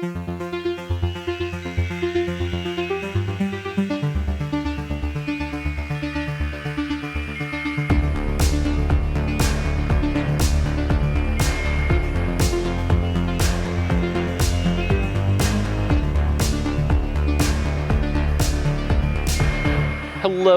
Hello,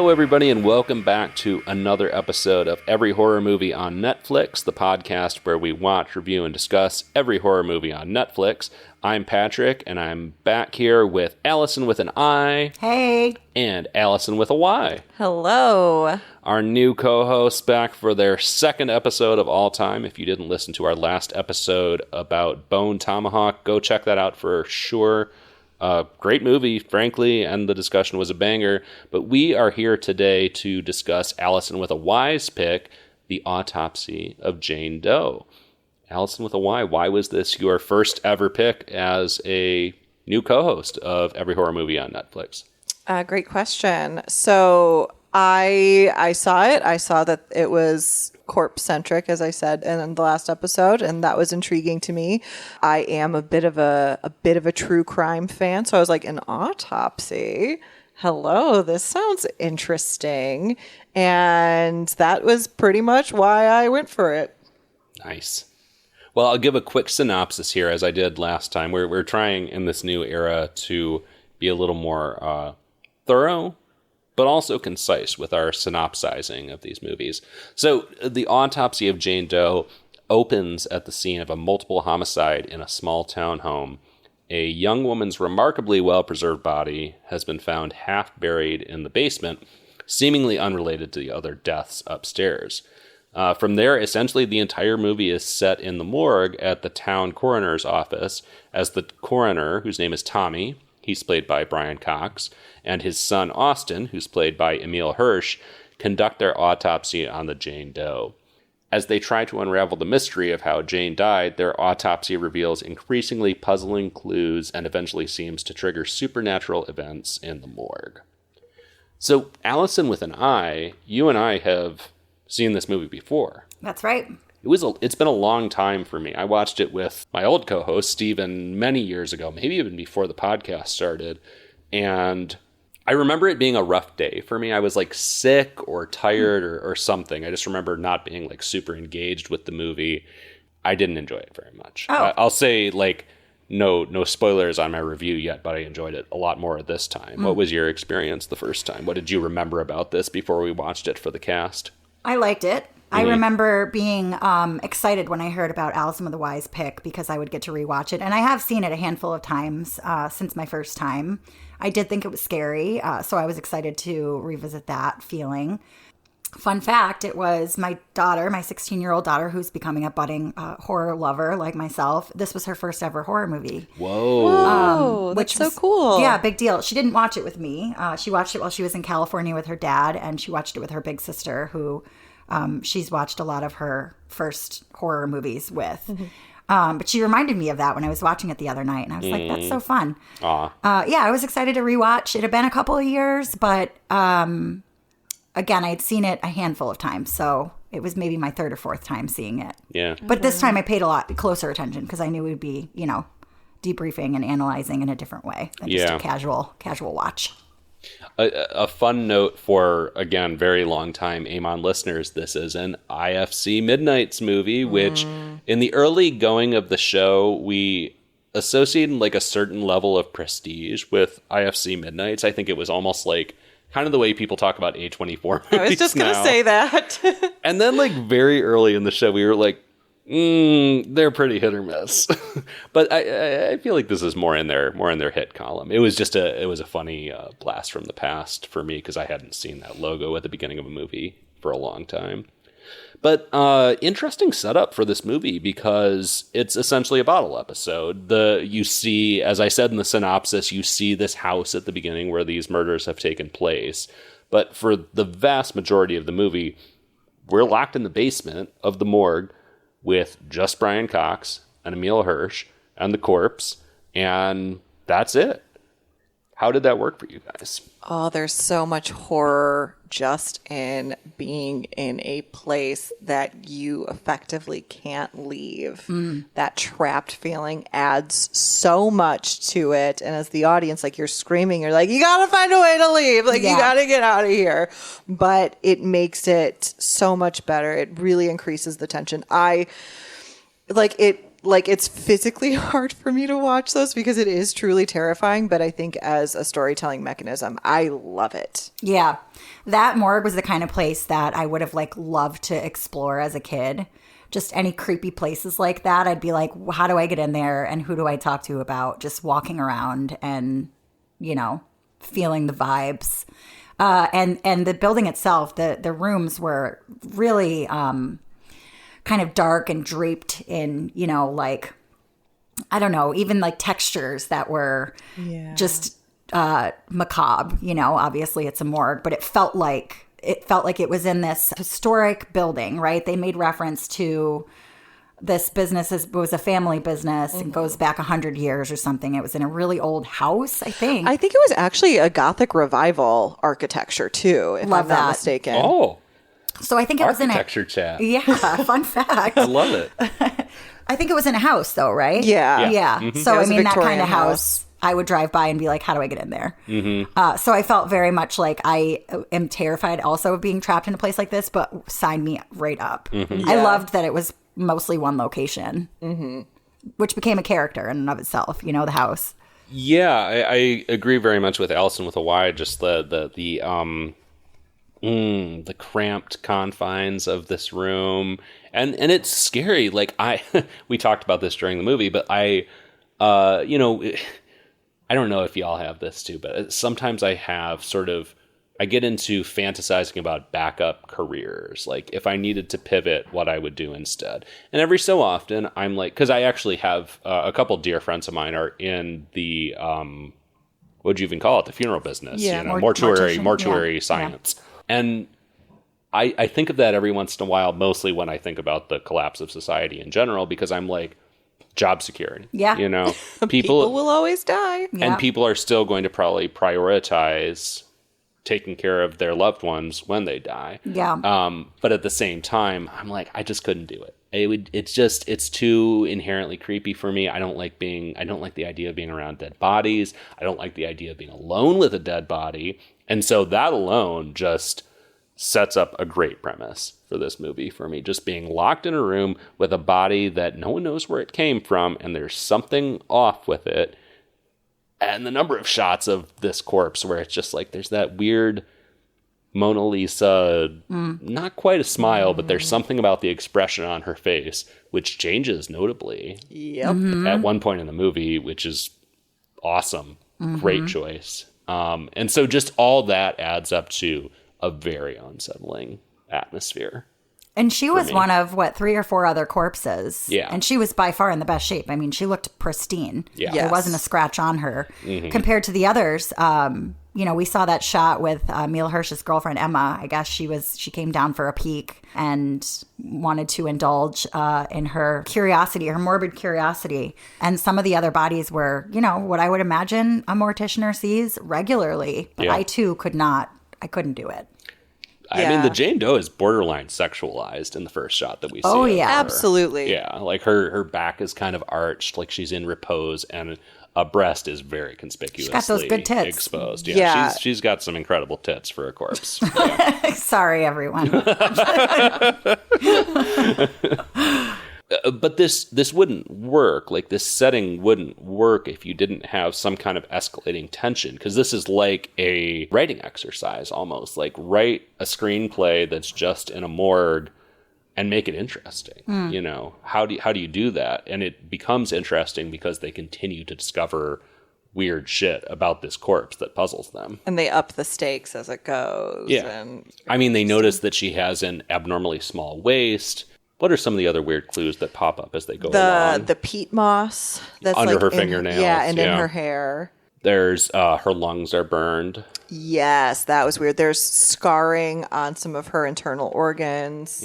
everybody, and welcome back to another episode of Every Horror Movie on Netflix, the podcast where we watch, review, and discuss every horror movie on Netflix. I'm Patrick, and I'm back here with Allison with an I. Hey. And Allison with a Y. Hello. Our new co-hosts back for their second episode of all time. If you didn't listen to our last episode about Bone Tomahawk, go check that out for sure. Great movie, frankly, and the discussion was a banger. But we are here today to discuss Allison with a Y's pick, The Autopsy of Jane Doe. Allison with a Y, why was this your first ever pick as a new co-host of Every Horror Movie on Netflix? Great question. So I saw it. I saw that it was corpse-centric, as I said in the last episode, and that was intriguing to me. I am a bit of a true crime fan, so I was like, an autopsy? Hello, this sounds interesting. And that was pretty much why I went for it. Nice. Well, I'll give a quick synopsis here, as I did last time. We're trying in this new era to be a little more thorough, but also concise with our synopsizing of these movies. So, The Autopsy of Jane Doe opens at the scene of a multiple homicide in a small town home. A young woman's remarkably well-preserved body has been found half buried in the basement, seemingly unrelated to the other deaths upstairs. From there, essentially the entire movie is set in the morgue at the town coroner's office as the coroner, whose name is Tommy, he's played by Brian Cox, and his son Austin, who's played by Emile Hirsch, conduct their autopsy on the Jane Doe. As they try to unravel the mystery of how Jane died, their autopsy reveals increasingly puzzling clues and eventually seems to trigger supernatural events in the morgue. So, Allison with an I, you and I have seen this movie before. That's right. It's been a long time for me. I watched it with my old co-host, Steven, many years ago, maybe even before the podcast started. And I remember it being a rough day for me. I was like sick or tired or something. I just remember not being like super engaged with the movie. I didn't enjoy it very much. Oh. I'll say like no spoilers on my review yet, but I enjoyed it a lot more this time. What was your experience the first time? What did you remember about this before we watched it for the cast? I liked it. I remember being excited when I heard about Allison with a Y's pick because I would get to rewatch it. And I have seen it a handful of times since my first time. I did think it was scary, so I was excited to revisit that feeling. Fun fact, it was my daughter, my 16-year-old daughter, who's becoming a budding horror lover like myself. This was her first ever horror movie. Whoa. That's so cool. Yeah, big deal. She didn't watch it with me. She watched it while she was in California with her dad, and she watched it with her big sister, who she's watched a lot of her first horror movies with. Mm-hmm. But she reminded me of that when I was watching it the other night, and I was like, that's so fun. Yeah, I was excited to rewatch. It had been a couple of years, but again, I'd seen it a handful of times, so it was maybe my third or fourth time seeing it. Yeah. But this time I paid a lot closer attention because I knew we'd be, debriefing and analyzing in a different way than just a casual watch. A fun note for, again, very long time Amon listeners, this is an IFC Midnights movie, which in the early going of the show, we associated like a certain level of prestige with IFC Midnights. I think it was almost like kind of the way people talk about A24 movies. I was just going to say that. And then like very early in the show, we were like, they're pretty hit or miss. But I feel like this is more in their hit column. It was a funny blast from the past for me because I hadn't seen that logo at the beginning of a movie for a long time. But interesting setup for this movie because it's essentially a bottle episode. You see, as I said in the synopsis, you see this house at the beginning where these murders have taken place. But for the vast majority of the movie, we're locked in the basement of the morgue with just Brian Cox and Emile Hirsch and the corpse, and that's it. How did that work for you guys? Oh, there's so much horror just in being in a place that you effectively can't leave. That trapped feeling adds so much to it. And as the audience, like, you're screaming, you're like, you got to find a way to leave. Like, you got to get out of here. But it makes it so much better. It really increases the tension. It's physically hard for me to watch those because it is truly terrifying. But I think as a storytelling mechanism, I love it. Yeah. That morgue was the kind of place that I would have loved to explore as a kid. Just any creepy places like that. I'd be like, how do I get in there? And who do I talk to about just walking around and, feeling the vibes. And the building itself, the rooms were really, kind of dark and draped in, I don't know, even textures that were just macabre. Obviously it's a morgue, but it felt like it was in this historic building, right? They made reference to this business was a family business and goes back 100 years or something. It was in a really old house, I think. I think it was actually a Gothic revival architecture too, if I'm not mistaken. Oh. So I think it was in architecture chat. Yeah, fun fact. I love it. I think it was in a house though, right? Yeah. Mm-hmm. So I mean, that kind of house, I would drive by and be like, how do I get in there? Mm-hmm. So I felt very much like I am terrified also of being trapped in a place like this, but sign me right up. Mm-hmm. I loved that it was mostly one location, which became a character in and of itself, the house. Yeah, I agree very much with Allison with a Y, just the cramped confines of this room. And it's scary. We talked about this during the movie, but I don't know if y'all have this too, but sometimes I get into fantasizing about backup careers. Like if I needed to pivot, what I would do instead. And every so often I'm like, cause I actually have a couple dear friends of mine are in the, what'd you even call it? The funeral business, mortuary science. Yeah. And I think of that every once in a while, mostly when I think about the collapse of society in general, because I'm like, job security. Yeah. People will always die. And people are still going to probably prioritize taking care of their loved ones when they die. Yeah. But at the same time, I'm like, I just couldn't do it. It's too inherently creepy for me. I don't like the idea of being around dead bodies. I don't like the idea of being alone with a dead body. And so that alone just sets up a great premise for this movie for me. Just being locked in a room with a body that no one knows where it came from, and there's something off with it. And the number of shots of this corpse where it's just like there's that weird Mona Lisa, not quite a smile, but there's something about the expression on her face which changes notably. Yep. At one point in the movie, which is awesome. Great choice. And so just all that adds up to a very unsettling atmosphere. And she was one of, 3 or 4 other corpses. Yeah. And she was by far in the best shape. I mean, she looked pristine. Yeah. There wasn't a scratch on her. Compared to the others, we saw that shot with Emile Hirsch's girlfriend, Emma. I guess she came down for a peek and wanted to indulge in her curiosity, her morbid curiosity. And some of the other bodies were, what I would imagine a morticianer sees regularly. But I, too, couldn't do it. I mean, the Jane Doe is borderline sexualized in the first shot that we see. Oh, yeah. Absolutely. Yeah, like her back is kind of arched, like she's in repose, and a breast is very conspicuously she's got those good tits. Exposed. Yeah. She's got some incredible tits for a corpse. Yeah. Sorry, everyone. But this wouldn't work. Like, this setting wouldn't work if you didn't have some kind of escalating tension. Because this is like a writing exercise almost. Like, write a screenplay that's just in a morgue and make it interesting. How do you do that? And it becomes interesting because they continue to discover weird shit about this corpse that puzzles them. And they up the stakes as it goes. Yeah. And I mean, they notice that she has an abnormally small waist. What are some of the other weird clues that pop up as they go along? The peat moss that's under her fingernails. And in her hair. There's her lungs are burned. Yes, that was weird. There's scarring on some of her internal organs.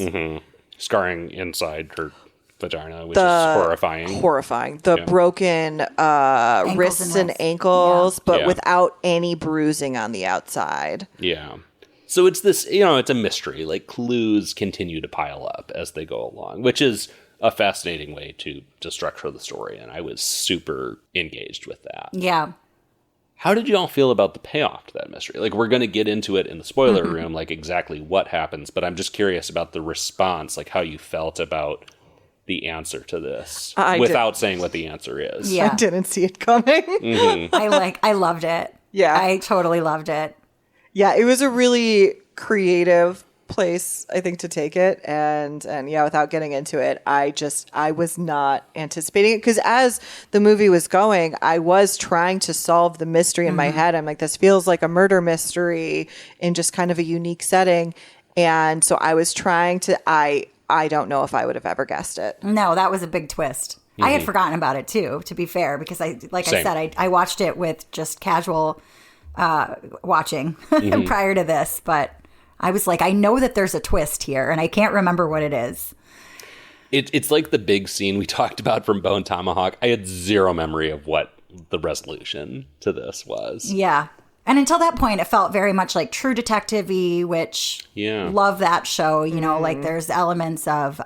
Scarring inside her vagina, which is horrifying. Horrifying. The broken wrists and ankles, but without any bruising on the outside. Yeah. So it's this, it's a mystery. Like, clues continue to pile up as they go along, which is a fascinating way to structure the story. And I was super engaged with that. Yeah. How did you all feel about the payoff to that mystery? Like, we're going to get into it in the spoiler room, like exactly what happens, but I'm just curious about the response, like how you felt about the answer to this without saying what the answer is. Yeah. I didn't see it coming. I loved it. Yeah. I totally loved it. Yeah, it was a really creative place, I think, to take it. And without getting into it, I was not anticipating it, because as the movie was going, I was trying to solve the mystery in my head. I'm like, this feels like a murder mystery in just kind of a unique setting. And so I was trying to, I don't know if I would have ever guessed it. No, that was a big twist. I had forgotten about it too, to be fair, because I said, I watched it with just casual watching prior to this, but I was like, I know that there's a twist here, and I can't remember what it is. It's like the big scene we talked about from Bone Tomahawk. I had zero memory of what the resolution to this was. Yeah. And until that point, it felt very much like True Detective-y, which love that show. Like there's elements of,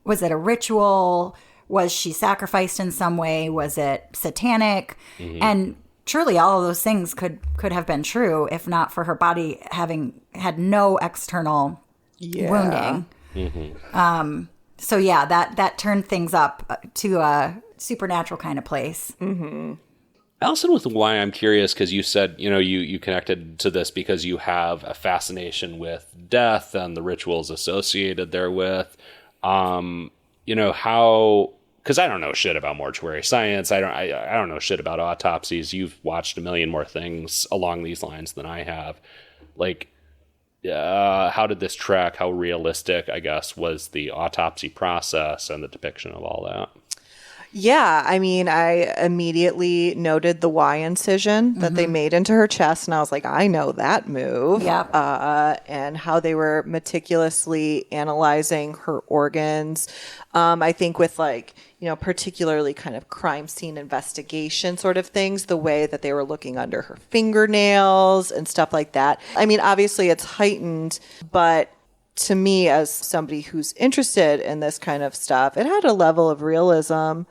was it a ritual? Was she sacrificed in some way? Was it satanic? And truly, all of those things could have been true if not for her body having had no external wounding. So that turned things up to a supernatural kind of place. Allison, with why I'm curious, because you said, you connected to this because you have a fascination with death and the rituals associated therewith. How... Because I don't know shit about mortuary science. I don't know shit about autopsies. You've watched a million more things along these lines than I have. Like, how did this track? How realistic, I guess, was the autopsy process and the depiction of all that? Yeah, I mean, I immediately noted the Y incision that they made into her chest, and I was like, I know that move. Yep. And how they were meticulously analyzing her organs. I think with particularly kind of crime scene investigation sort of things, the way that they were looking under her fingernails and stuff like that. I mean, obviously it's heightened, but to me, as somebody who's interested in this kind of stuff, it had a level of realism.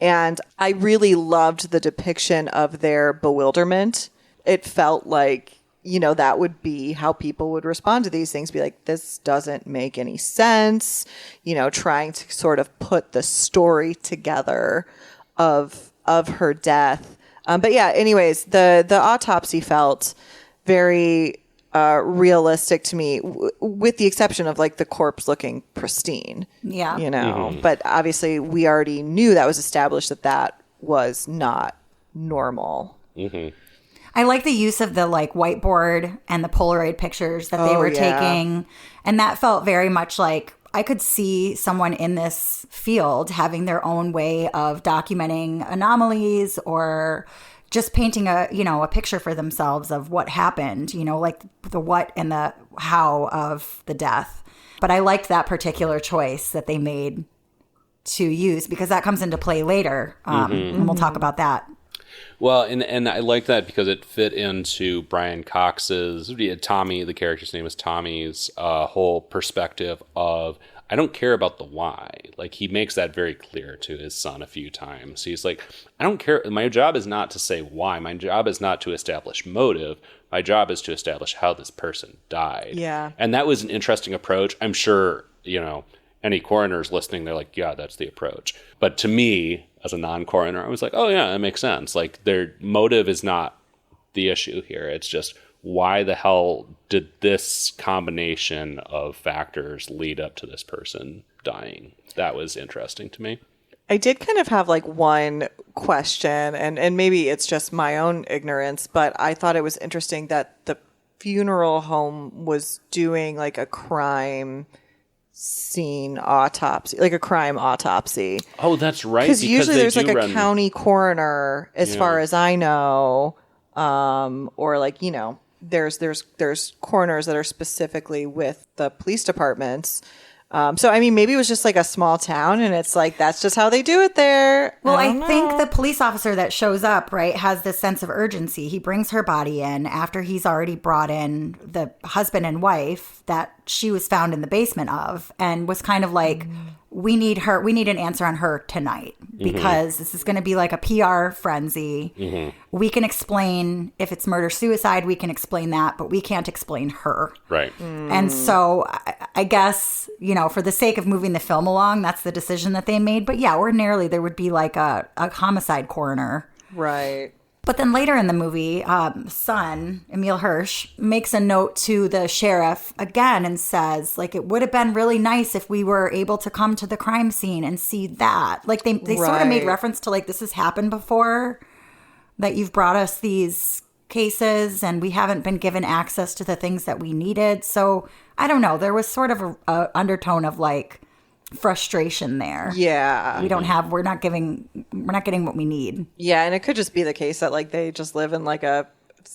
And I really loved the depiction of their bewilderment. It felt like, that would be how people would respond to these things. Be like, this doesn't make any sense. Trying to sort of put the story together of her death. But yeah, anyways, the autopsy felt very realistic to me, with the exception of the corpse looking pristine. Yeah. But obviously we already knew that was established that was not normal. I like the use of the whiteboard and the Polaroid pictures that they were taking. And that felt very much like I could see someone in this field having their own way of documenting anomalies or just painting a picture for themselves of what happened, like the what and the how of the death. But I liked that particular choice that they made to use, because that comes into play later. And we'll talk about that. Well, and I like that because it fit into Brian Cox's, Tommy, the character's name is Tommy's whole perspective of, I don't care about the why. Like, he makes that very clear to his son a few times. He's like, I don't care. My job is not to say why. My job is not to establish motive. My job is to establish how this person died. Yeah. And that was an interesting approach. I'm sure, any coroners listening, they're like, yeah, that's the approach. But to me, as a non-coroner, I was like, oh yeah, that makes sense. Like, their motive is not the issue here. It's just, why the hell did this combination of factors lead up to this person dying? That was interesting to me. I did kind of have one question, and maybe it's just my own ignorance, but I thought it was interesting that the funeral home was doing a crime scene autopsy, a crime autopsy. Oh, that's right. Because usually there's a county coroner, as far as I know, or there's coroners that are specifically with the police departments. So, I mean, maybe it was just like a small town and it's like, that's just how they do it there. Well, I think the police officer that shows up, right, has this sense of urgency. He brings her body in after he's already brought in the husband and wife that she was found in the basement of, and was kind of like, we need an answer on her tonight, because this is going to be like a PR frenzy. We can explain if it's murder-suicide, we can explain that, but we can't explain her. Right. And so I guess, for the sake of moving the film along, that's the decision that they made. But yeah, ordinarily there would be like a homicide coroner. Right. But then later in the movie, son, Emile Hirsch, makes a note to the sheriff again and says, like, it would have been really nice if we were able to come to the crime scene and see that. Like, they sort of made reference to, like, this has happened before, that you've brought us these cases and we haven't been given access to the things that we needed. So, I don't know. There was sort of a undertone of, like, frustration there. Yeah. We're not getting what we need. Yeah, and it could just be the case that like they just live in like a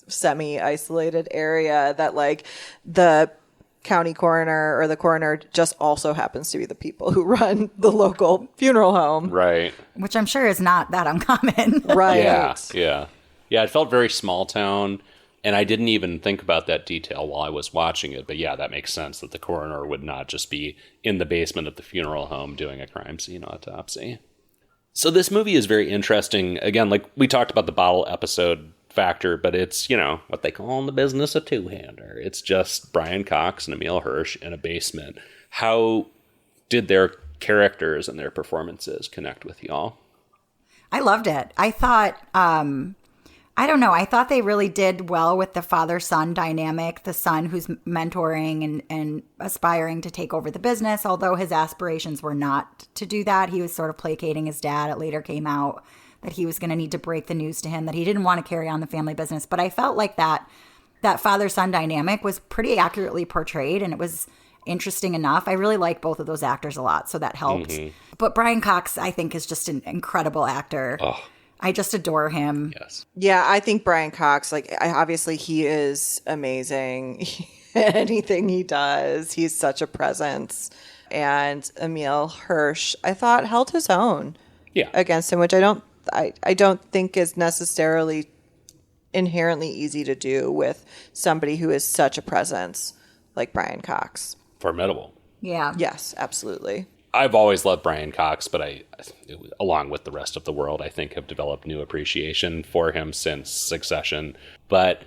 semi-isolated area, that like the county coroner or the coroner just also happens to be the people who run the local funeral home. Right. Which I'm sure is not that uncommon. Right. Yeah. It felt very small town. And I didn't even think about that detail while I was watching it. But yeah, that makes sense that the coroner would not just be in the basement of the funeral home doing a crime scene autopsy. So this movie is very interesting. Again, like we talked about the bottle episode factor, but it's, what they call in the business a two-hander. It's just Brian Cox and Emile Hirsch in a basement. How did their characters and their performances connect with y'all? I loved it. I thought... I don't know. I thought they really did well with the father-son dynamic, the son who's mentoring and aspiring to take over the business, although his aspirations were not to do that. He was sort of placating his dad. It later came out that he was going to need to break the news to him, that he didn't want to carry on the family business. But I felt like that father-son dynamic was pretty accurately portrayed, and it was interesting enough. I really like both of those actors a lot, so that helped. But Brian Cox, I think, is just an incredible actor. Oh. I just adore him. Yes. Yeah, I think Brian Cox, obviously he is amazing. Anything he does, he's such a presence. And Emile Hirsch, I thought, held his own against him, which I don't think is necessarily inherently easy to do with somebody who is such a presence like Brian Cox. Formidable. Yeah. Yes, absolutely. I've always loved Brian Cox, but I, along with the rest of the world, I think have developed new appreciation for him since Succession. But,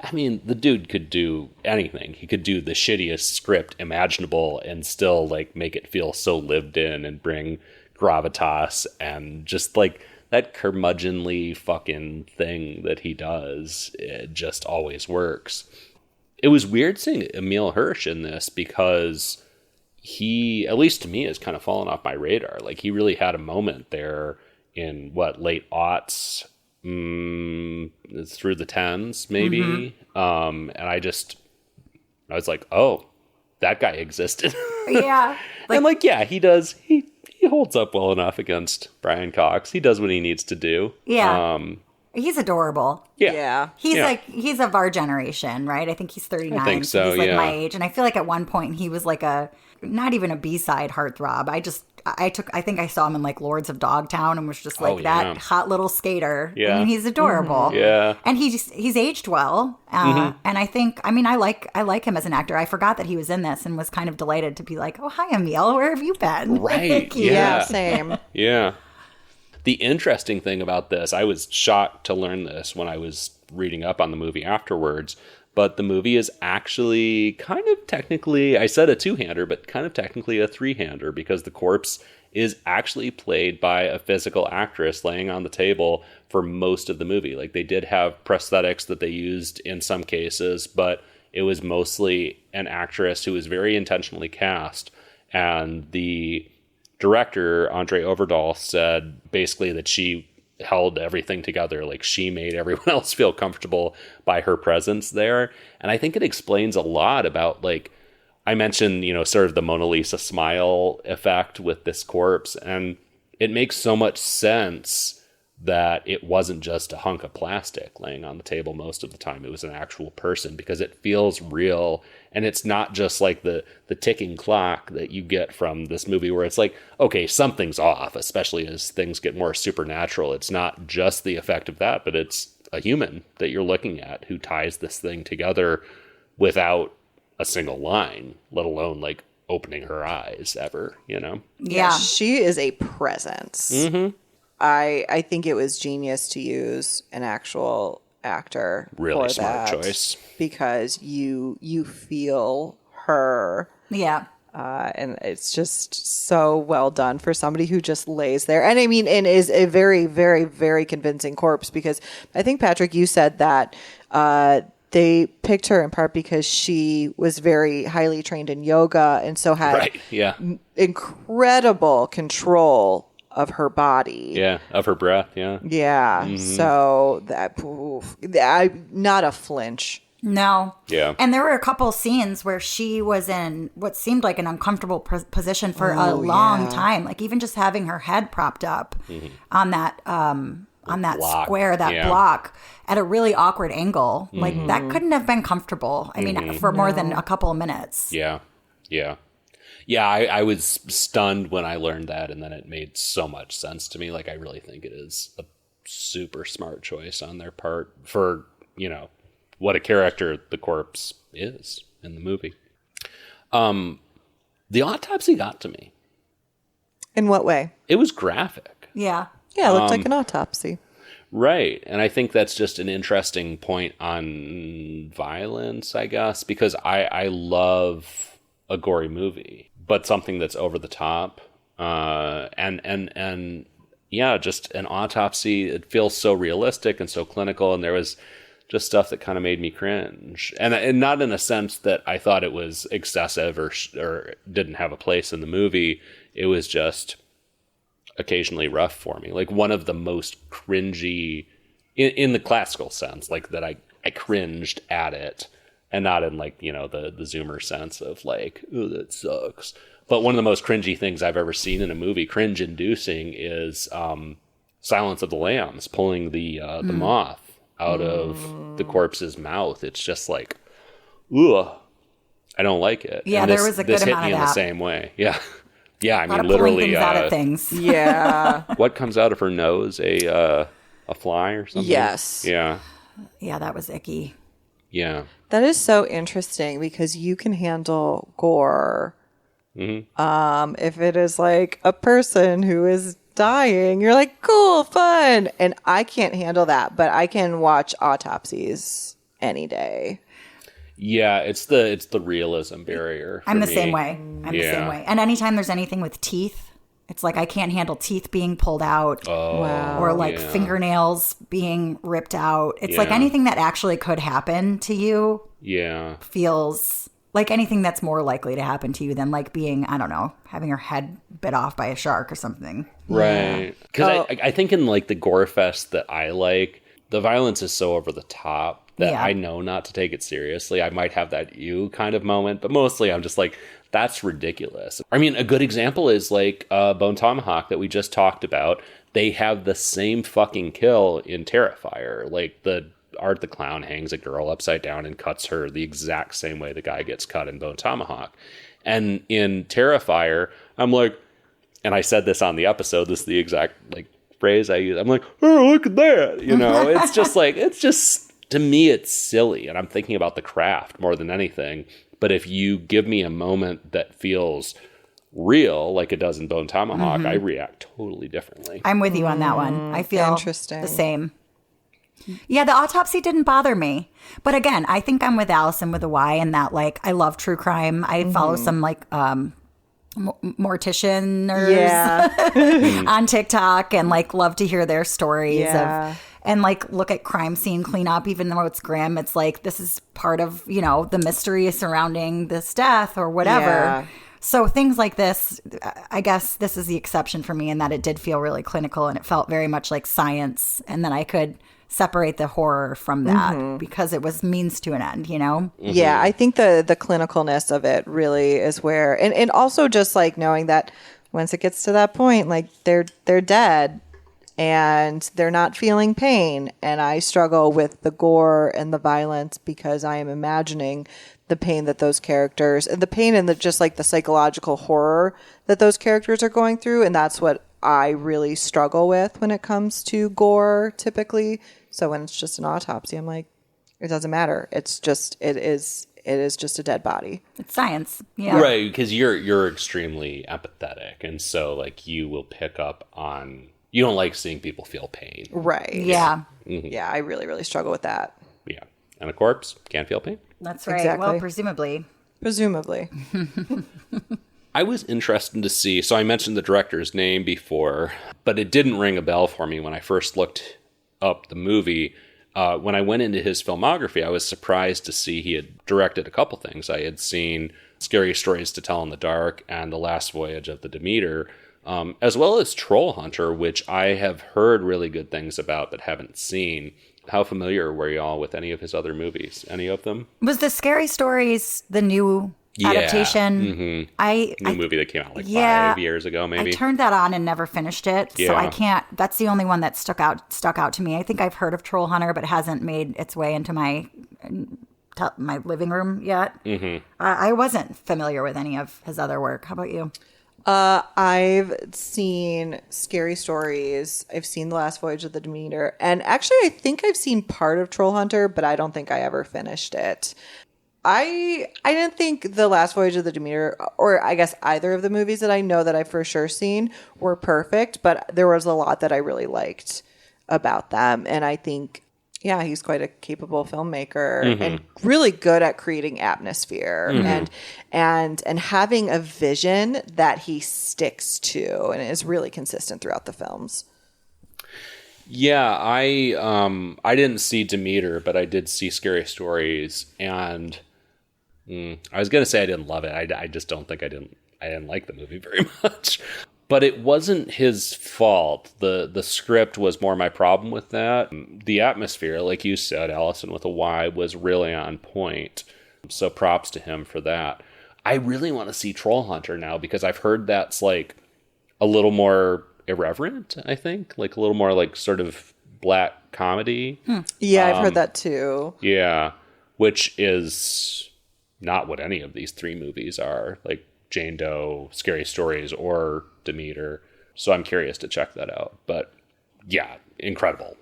I mean, the dude could do anything. He could do the shittiest script imaginable and still, make it feel so lived in and bring gravitas and just, that curmudgeonly fucking thing that he does. It just always works. It was weird seeing Emile Hirsch in this because... he, at least to me, has kind of fallen off my radar. He really had a moment there in, late aughts, through the 10s, maybe. And I was like, oh, that guy existed. Yeah. I'm like, yeah, he does. He holds up well enough against Brian Cox. He does what he needs to do. Yeah. He's adorable. Yeah. He's of our generation, right? I think he's 39. I think so, he's my age. And I feel like at one point he was not even a B-side heartthrob. I think I saw him in Lords of Dogtown and was just that hot little skater. Yeah. I mean, he's adorable. Yeah. And he's aged well. And I think, I like him as an actor. I forgot that he was in this and was kind of delighted to be like, oh, hi, Emile, where have you been? Right. Yeah, same. Yeah. The interesting thing about this, I was shocked to learn this when I was reading up on the movie afterwards, but the movie is actually kind of technically, I said a two-hander, but kind of technically a three-hander because the corpse is actually played by a physical actress laying on the table for most of the movie. They did have prosthetics that they used in some cases, but it was mostly an actress who was very intentionally cast, and the director, André Øvredal, said basically that she held everything together. She made everyone else feel comfortable by her presence there. And I think it explains a lot about, I mentioned, sort of the Mona Lisa smile effect with this corpse. And it makes so much sense that it wasn't just a hunk of plastic laying on the table most of the time. It was an actual person, because it feels real. And it's not just like the ticking clock that you get from this movie where it's like, okay, something's off, especially as things get more supernatural. It's not just the effect of that, but it's a human that you're looking at who ties this thing together without a single line, let alone like opening her eyes ever, you know? Yeah. She is a presence. Mm-hmm. I think it was genius to use an actual actor. Really for smart that, choice. because you feel her. Yeah. And it's just so well done for somebody who just lays there. And I mean, and is a very, very, very convincing corpse, because I think, Patrick, you said that they picked her in part because she was very highly trained in yoga and so had incredible control of her body. Yeah, of her breath, yeah. Yeah. Mm-hmm. So not a flinch. No. Yeah. And there were a couple scenes where she was in what seemed like an uncomfortable position for a long time. Like even just having her head propped up on that block. square, that block at a really awkward angle. Like that couldn't have been comfortable. I mean, for more than a couple of minutes. Yeah. Yeah. Yeah, I was stunned when I learned that, and then it made so much sense to me. Like, I really think it is a super smart choice on their part for, you know, what a character the corpse is in the movie. The autopsy got to me. In what way? It was graphic. Yeah. Yeah, it looked like an autopsy. Right. And I think that's just an interesting point on violence, I guess, because I love a gory movie, but something that's over the top. And yeah, just an autopsy. It feels so realistic and so clinical. And there was just stuff that kind of made me cringe, and not in a sense that I thought it was excessive or didn't have a place in the movie. It was just occasionally rough for me. Like one of the most cringy in the classical sense, like that I cringed at it, and not in like, you know, the Zoomer sense of like, oh, that sucks. But one of the most cringy things I've ever seen in a movie, cringe inducing, is Silence of the Lambs, pulling the moth out of the corpse's mouth. It's just like, ugh, I don't like it. Yeah, there was a good amount of that. This hit me in the same way. Yeah. Yeah, I mean, literally things out of things. Yeah. What comes out of her nose? A fly or something? Yes. Yeah. Yeah, that was icky. Yeah. That is so interesting, because you can handle gore. Mm-hmm. If it is like a person who is dying, you're like, cool, fun. And I can't handle that, but I can watch autopsies any day. Yeah, it's the realism barrier. I'm the same way. I'm the same way. And anytime there's anything with teeth, it's like I can't handle teeth being pulled out, or like fingernails being ripped out. It's like anything that actually could happen to you. Yeah, feels like anything that's more likely to happen to you than like being, I don't know, having your head bit off by a shark or something. Right. Because I think in like the gore fest that I like, the violence is so over the top that I know not to take it seriously. I might have that you kind of moment, but mostly I'm just like, that's ridiculous. I mean, a good example is like Bone Tomahawk that we just talked about. They have the same fucking kill in Terrifier. Like Art the Clown hangs a girl upside down and cuts her the exact same way the guy gets cut in Bone Tomahawk. And in Terrifier, I'm like, and I said this on the episode, this is the exact like phrase I use. I'm like, oh, look at that. You know, it's just like, to me, it's silly. And I'm thinking about the craft more than anything. But if you give me a moment that feels real, like it does in Bone Tomahawk, I react totally differently. I'm with you on that one. I feel the same. Yeah, the autopsy didn't bother me. But again, I think I'm with Allison with a Y, in that like I love true crime. I follow some like morticianers on TikTok, and like love to hear their stories of, and like look at crime scene cleanup. Even though it's grim, it's like this is part of, you know, the mystery surrounding this death or whatever. So things like this, I guess this is the exception for me, in that it did feel really clinical and it felt very much like science, and then I could separate the horror from that because it was means to an end, you know? Yeah, I think the clinicalness of it really is where, and also just like knowing that once it gets to that point, like they're dead, and they're not feeling pain. And I struggle with the gore and the violence because I am imagining the pain that those characters and the pain and just like the psychological horror that those characters are going through. And that's what I really struggle with when it comes to gore typically. So when it's just an autopsy, I'm like, it doesn't matter. It is just a dead body. It's science. Yeah. Right, because you're extremely empathetic, and so like you will pick up on, you don't like seeing people feel pain. Right. Yeah. Mm-hmm. Yeah, I really, really struggle with that. Yeah. And a corpse can't feel pain. That's right. Exactly. Well, presumably. I was interested to see, so I mentioned the director's name before, but it didn't ring a bell for me when I first looked up the movie. When I went into his filmography, I was surprised to see he had directed a couple things. I had seen Scary Stories to Tell in the Dark and The Last Voyage of the Demeter, as well as Troll Hunter, which I have heard really good things about but haven't seen. How familiar were y'all with any of his other movies? Any of them? Was the Scary Stories the new adaptation? Mm-hmm. New movie that came out like 5 years ago, maybe. I turned that on and never finished it, so I can't. That's the only one that stuck out to me. I think I've heard of Troll Hunter, but it hasn't made its way into my living room yet. Mm-hmm. I wasn't familiar with any of his other work. How about you? I've seen Scary Stories. I've seen The Last Voyage of the Demeter, and actually, I think I've seen part of Troll Hunter, but I don't think I ever finished it. I didn't think The Last Voyage of the Demeter, or I guess either of the movies that I know that I've for sure seen, were perfect, but there was a lot that I really liked about them. And I think, yeah, he's quite a capable filmmaker and really good at creating atmosphere and having a vision that he sticks to and is really consistent throughout the films. Yeah, I didn't see Demeter, but I did see Scary Stories, and I was gonna say I didn't love it. I just don't think I didn't like the movie very much. But it wasn't his fault. The script was more my problem with that. The atmosphere, like you said, Allison with a Y, was really on point. So props to him for that. I really want to see Troll Hunter now because I've heard that's like a little more irreverent, I think. Like a little more like sort of black comedy. Yeah, I've heard that too. Yeah, which is not what any of these three movies are. Like Jane Doe, Scary Stories, or Demeter. So I'm curious to check that out. But yeah, incredible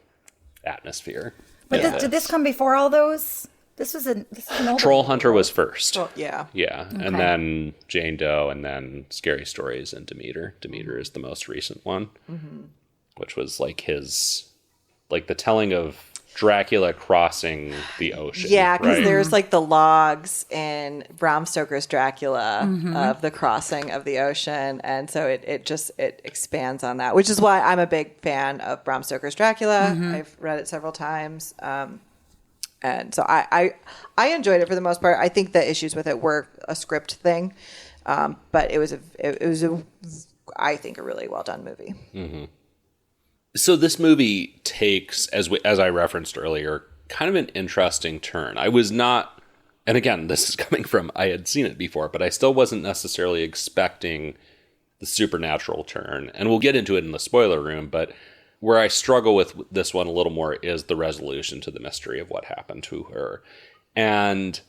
atmosphere. But did this come before all those? This is an older Troll Hunter was first. Well, yeah. Yeah. Okay. And then Jane Doe, and then Scary Stories and Demeter. Demeter is the most recent one, which was like the telling of Dracula crossing the ocean. Yeah, because right? there's like the logs in Bram Stoker's Dracula of the crossing of the ocean. And so it expands on that, which is why I'm a big fan of Bram Stoker's Dracula. I've read it several times. And so I enjoyed it for the most part. I think the issues with it were a script thing. But it was I think a really well done movie. Mm-hmm. So this movie takes, as I referenced earlier, kind of an interesting turn. I was not, and again, this is coming from, I had seen it before, but I still wasn't necessarily expecting the supernatural turn. And we'll get into it in the spoiler room, but where I struggle with this one a little more is the resolution to the mystery of what happened to her. And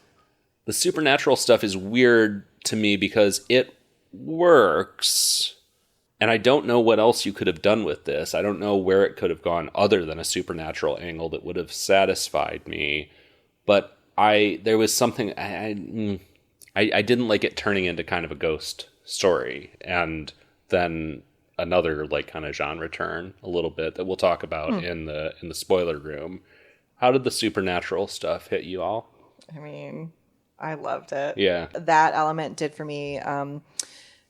the supernatural stuff is weird to me because it works. And I don't know what else you could have done with this. I don't know where it could have gone other than a supernatural angle that would have satisfied me. But there was something, I didn't like it turning into kind of a ghost story. And then another like kind of genre turn a little bit that we'll talk about in the spoiler room. How did the supernatural stuff hit you all? I mean, I loved it. Yeah. That element did for me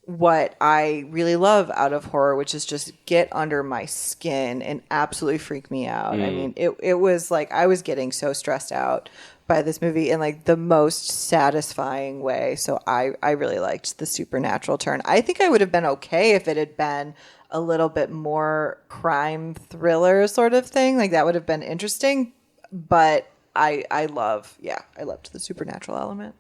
what I really love out of horror, which is just get under my skin and absolutely freak me out. I mean, it was like I was getting so stressed out by this movie in like the most satisfying way. So I really liked the supernatural turn. I think I would have been okay if it had been a little bit more crime thriller sort of thing. Like that would have been interesting. But I loved the supernatural element.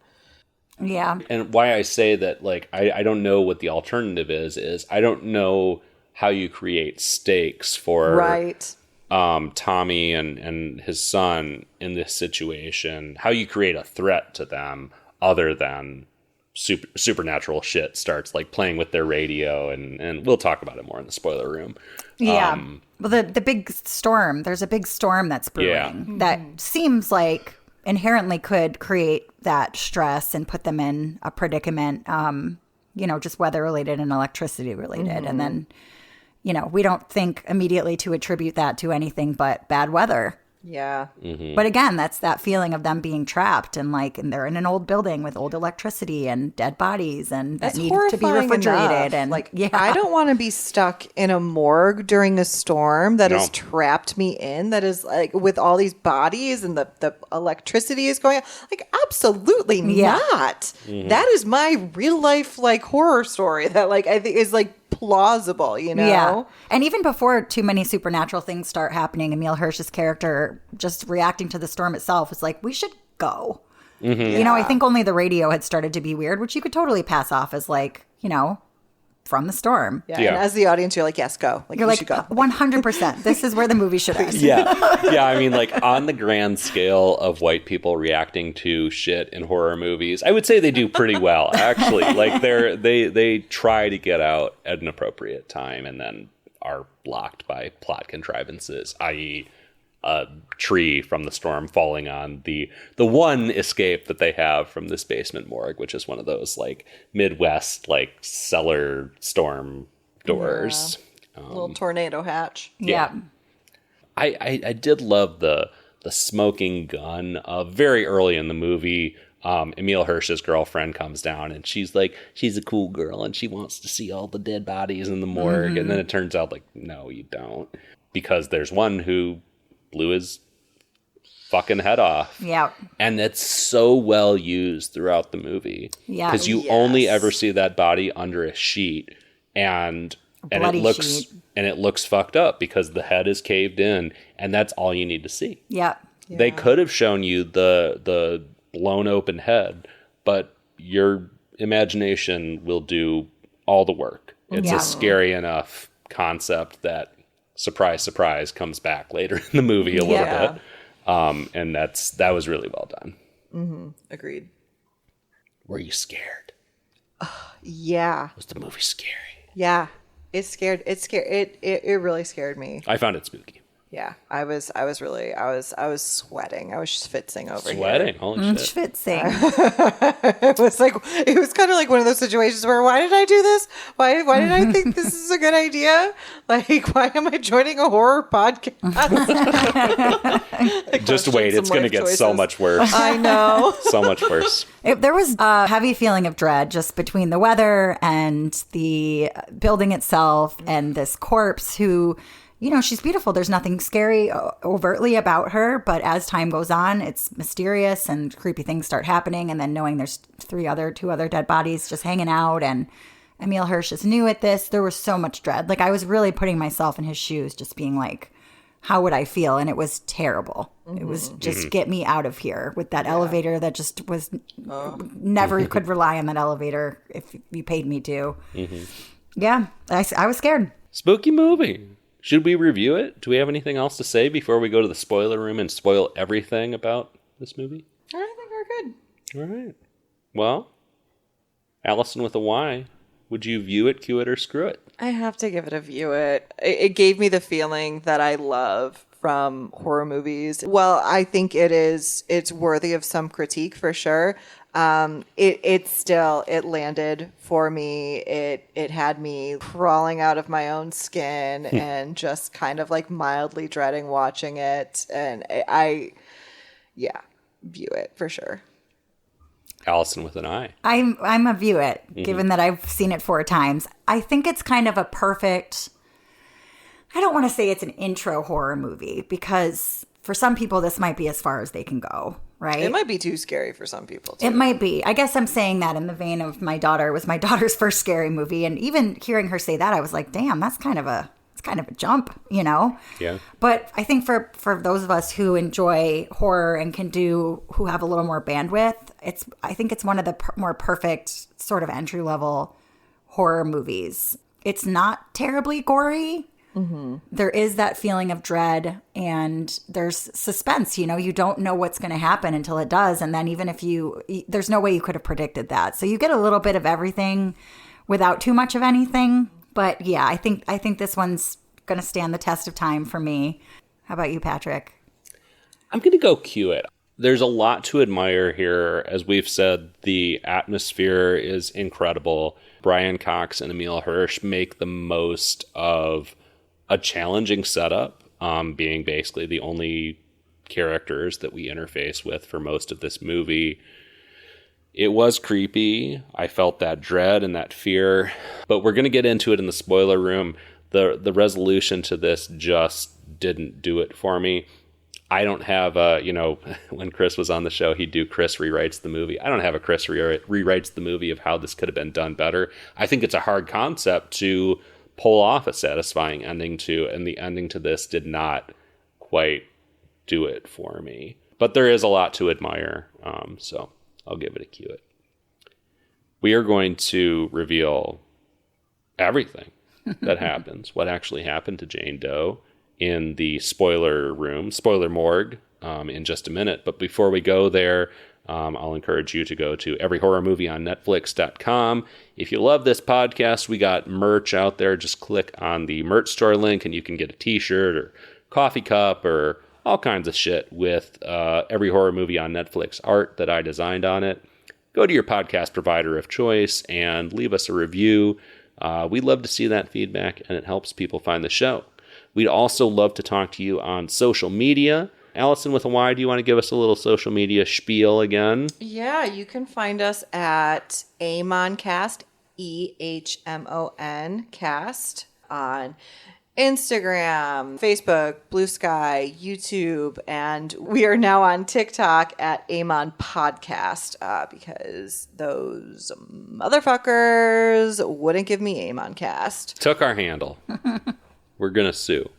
Yeah. And why I say that, like, I don't know what the alternative is I don't know how you create stakes for Right. Tommy and his son in this situation, how you create a threat to them other than supernatural shit starts like playing with their radio, and we'll talk about it more in the spoiler room. Yeah. Well, the big storm, there's a big storm that's brewing that seems like inherently could create that stress and put them in a predicament, just weather related and electricity related. And then, we don't think immediately to attribute that to anything but bad weather. Yeah. But again, that's that feeling of them being trapped and they're in an old building with old electricity and dead bodies and that need to be refrigerated. And I don't want to be stuck in a morgue during a storm that has trapped me in, that is like with all these bodies and the electricity is going on. Like, absolutely not. That is my real life horror story that I think is plausible, Yeah. And even before too many supernatural things start happening, Emile Hirsch's character just reacting to the storm itself was like, we should go. I think only the radio had started to be weird, which you could totally pass off as from the storm. Yeah. And as the audience, you're like, yes, go. You should go. 100%. This is where the movie should end. Yeah. I mean, on the grand scale of white people reacting to shit in horror movies, I would say they do pretty well, actually. They try to get out at an appropriate time and then are blocked by plot contrivances, i.e., a tree from the storm falling on the one escape that they have from this basement morgue, which is one of those Midwest cellar storm doors. Little tornado hatch. Yeah. I did love the smoking gun very early in the movie. Emile Hirsch's girlfriend comes down and she's a cool girl and she wants to see all the dead bodies in the morgue. And then it turns out no, you don't, because there's one who blew his fucking head off. Yeah. And that's so well used throughout the movie. Yeah. Because you only ever see that body under a sheet and it looks fucked up because the head is caved in, and that's all you need to see. Yeah. They could have shown you the blown open head, but your imagination will do all the work. It's a scary enough concept that surprise, surprise, comes back later in the movie a little bit. And that was really well done. Agreed. Were you scared? Yeah. Was the movie scary? Yeah. It scared. It really scared me. I found it spooky. Yeah. I was sweating. I was schwitzing over here. Sweating? Holy shit. Schwitzing. It was kind of like one of those situations where, why did I do this? Why did I think this is a good idea? Why am I joining a horror podcast? Just wait. It's going to get so much worse. I know. So much worse. There was a heavy feeling of dread just between the weather and the building itself and this corpse who... she's beautiful. There's nothing scary overtly about her. But as time goes on, it's mysterious and creepy things start happening. And then knowing there's two other dead bodies just hanging out. And Emile Hirsch is new at this. There was so much dread. I was really putting myself in his shoes, just being how would I feel? And it was terrible. It was just get me out of here with that elevator that just was never could rely on that elevator if you paid me to. Yeah, I was scared. Spooky movie. Should we review it? Do we have anything else to say before we go to the spoiler room and spoil everything about this movie? I think we're good. All right. Well, Allison with a Y, would you view it, cue it, or screw it? I have to give it a view it. It gave me the feeling that I love from horror movies. Well, I think it's worthy of some critique for sure. It landed for me. It had me crawling out of my own skin and just kind of mildly dreading watching it. And view it for sure. Allison with an I. I'm a view it, given that I've seen it 4 times. I think it's kind of a perfect, I don't want to say it's an intro horror movie, because for some people this might be as far as they can go, right? It might be too scary for some people too. It might be. I guess I'm saying that in the vein of my daughter. It was my daughter's first scary movie, and even hearing her say that, I was like, damn, that's kind of a jump, Yeah. But I think for those of us who enjoy horror and who have a little more bandwidth, I think it's one of the more perfect sort of entry level horror movies. it's not terribly gory. Mm-hmm. There is that feeling of dread and there's suspense. You don't know what's going to happen until it does. And then even if there's no way you could have predicted that. So you get a little bit of everything without too much of anything. But yeah, I think this one's going to stand the test of time for me. How about you, Patrick? I'm going to go cue it. There's a lot to admire here. As we've said, the atmosphere is incredible. Brian Cox and Emile Hirsch make the most of a challenging setup, being basically the only characters that we interface with for most of this movie. It was creepy. I felt that dread and that fear, but we're going to get into it in the spoiler room. The resolution to this just didn't do it for me. I don't have when Chris was on the show, he'd do Chris rewrites the movie. I don't have a Chris rewrites the movie of how this could have been done better. I think it's a hard concept to pull off a satisfying ending to, and the ending to this did not quite do it for me. But there is a lot to admire, so I'll give it a cue it. We are going to reveal everything that happens, what actually happened to Jane Doe in the spoiler morgue, in just a minute. But before we go there, I'll encourage you to go to everyhorrormovieonnetflix.com. If you love this podcast, we got merch out there. Just click on the merch store link and you can get a t-shirt or coffee cup or all kinds of shit with Every Horror Movie on Netflix art that I designed on it. Go to your podcast provider of choice and leave us a review. We love to see that feedback, and it helps people find the show. We'd also love to talk to you on social media. Allison with a Y, do you want to give us a little social media spiel again? Yeah, you can find us at Amoncast, EHMON cast, on Instagram, Facebook, Blue Sky, YouTube, and we are now on TikTok at Amon Podcast because those motherfuckers wouldn't give me Amon Cast. Took our handle. We're going to sue.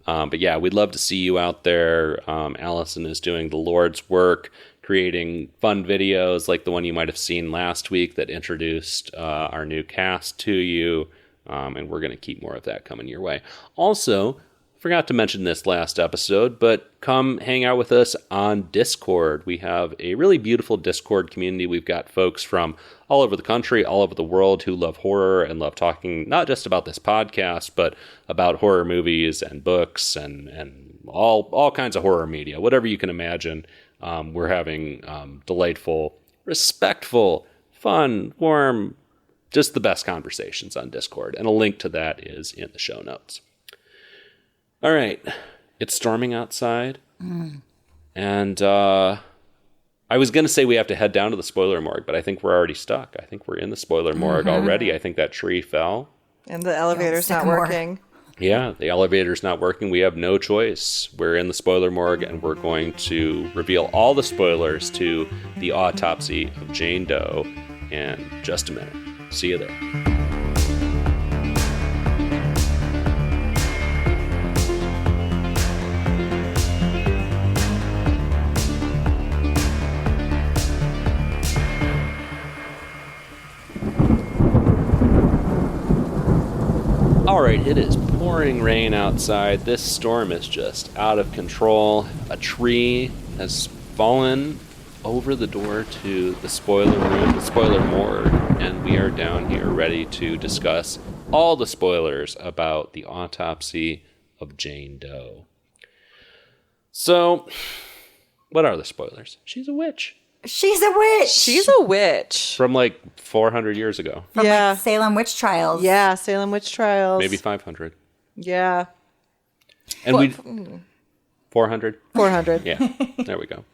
But yeah, we'd love to see you out there. Allison is doing the Lord's work, creating fun videos like the one you might have seen last week that introduced our new cast to you. And we're going to keep more of that coming your way. Also, forgot to mention this last episode, but come hang out with us on Discord. We have a really beautiful Discord community. We've got folks from all over the country, all over the world who love horror and love talking not just about this podcast, but about horror movies and books and all kinds of horror media, whatever you can imagine. We're having delightful, respectful, fun, warm, just the best conversations on Discord. And a link to that is in the show notes. All right. It's storming outside. And I was going to say we have to head down to the spoiler morgue, but I think we're already stuck. I think we're in the spoiler morgue already. I think that tree fell. And the elevator's not working. Yeah, the elevator's not working. We have no choice. We're in the spoiler morgue, and we're going to reveal all the spoilers to the Autopsy of Jane Doe in just a minute. See you there. All right, it is pouring rain outside. This storm is just out of control. A tree has fallen over the door to the spoiler room, the spoiler morgue, and we are down here ready to discuss all the spoilers about the Autopsy of Jane Doe. So, what are the spoilers? She's a witch. She's a witch. She's a witch. From like 400 years ago. From like Salem witch trials. Yeah, Salem witch trials. Maybe 500. Yeah. And 400? 400. Yeah, there we go.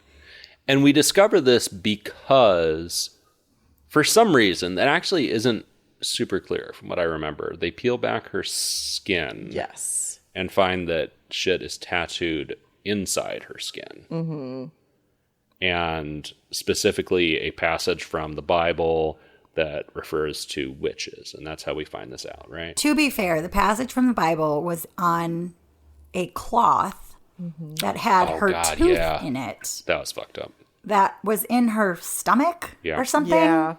And we discover this because, for some reason, that actually isn't super clear from what I remember. They peel back her skin. Yes. And find that shit is tattooed inside her skin. Mm-hmm. And specifically a passage from the Bible that refers to witches. And that's how we find this out, right? To be fair, the passage from the Bible was on a cloth that had her tooth in it. That was fucked up. That was in her stomach or something. Yeah.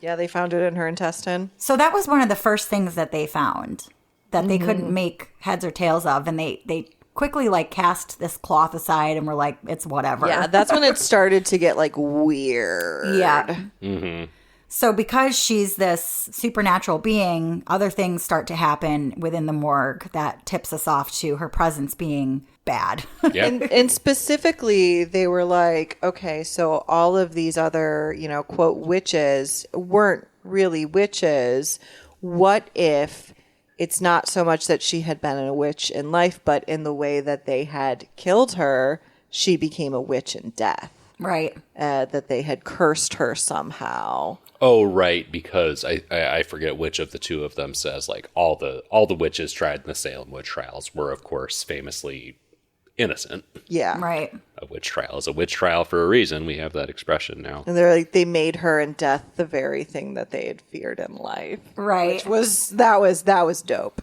Yeah, they found it in her intestine. So that was one of the first things that they found that they couldn't make heads or tails of. And they quickly like cast this cloth aside and were like, it's whatever. Yeah, that's when it started to get like weird. Yeah. Mm-hmm. So because she's this supernatural being, other things start to happen within the morgue that tips us off to her presence being bad. Yeah. And specifically, they were like, okay, so all of these other, quote, witches weren't really witches. What if it's not so much that she had been a witch in life, but in the way that they had killed her, she became a witch in death. Right. That they had cursed her somehow. Oh, right, because I forget which of the two of them says, like, all the witches tried in the Salem witch trials were, of course, famously innocent. Yeah. Right. A witch trial is a witch trial for a reason. We have that expression now. And they're like, they made her in death the very thing that they had feared in life. Right. That was dope.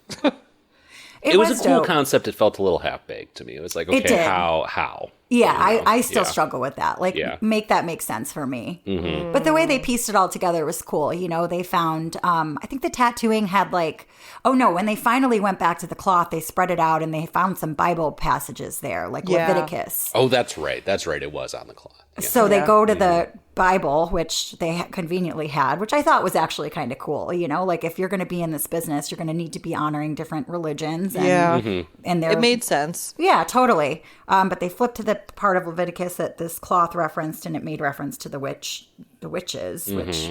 It was a cool dope. concept. It felt a little half-baked to me. It was like, okay, did. how? Yeah, You know? I still Yeah. struggle with that. Like, Yeah. make that make sense for me. Mm-hmm. But the way they pieced it all together was cool. They found, I think the tattooing had like, when they finally went back to the cloth, they spread it out and they found some Bible passages there, like Yeah. Leviticus. Oh, that's right. It was on the cloth. Yeah. So they go to the Bible, which they conveniently had, which I thought was actually kind of cool. Like if you're going to be in this business, you're going to need to be honoring different religions. And, Yeah. and It made sense. yeah, totally. But they flipped to the part of Leviticus that this cloth referenced, and it made reference to the witches, which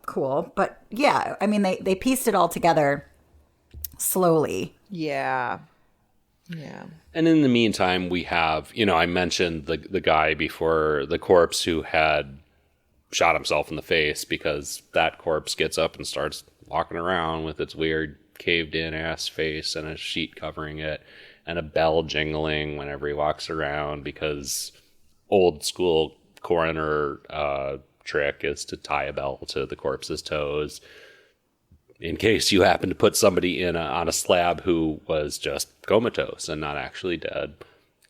cool. But yeah, I mean, they pieced it all together slowly. Yeah. Yeah. And in the meantime, we have, I mentioned the guy before the corpse who had shot himself in the face, because that corpse gets up and starts walking around with its weird caved in ass face and a sheet covering it and a bell jingling whenever he walks around, because old school coroner trick is to tie a bell to the corpse's toes in case you happen to put somebody on a slab who was just comatose and not actually dead.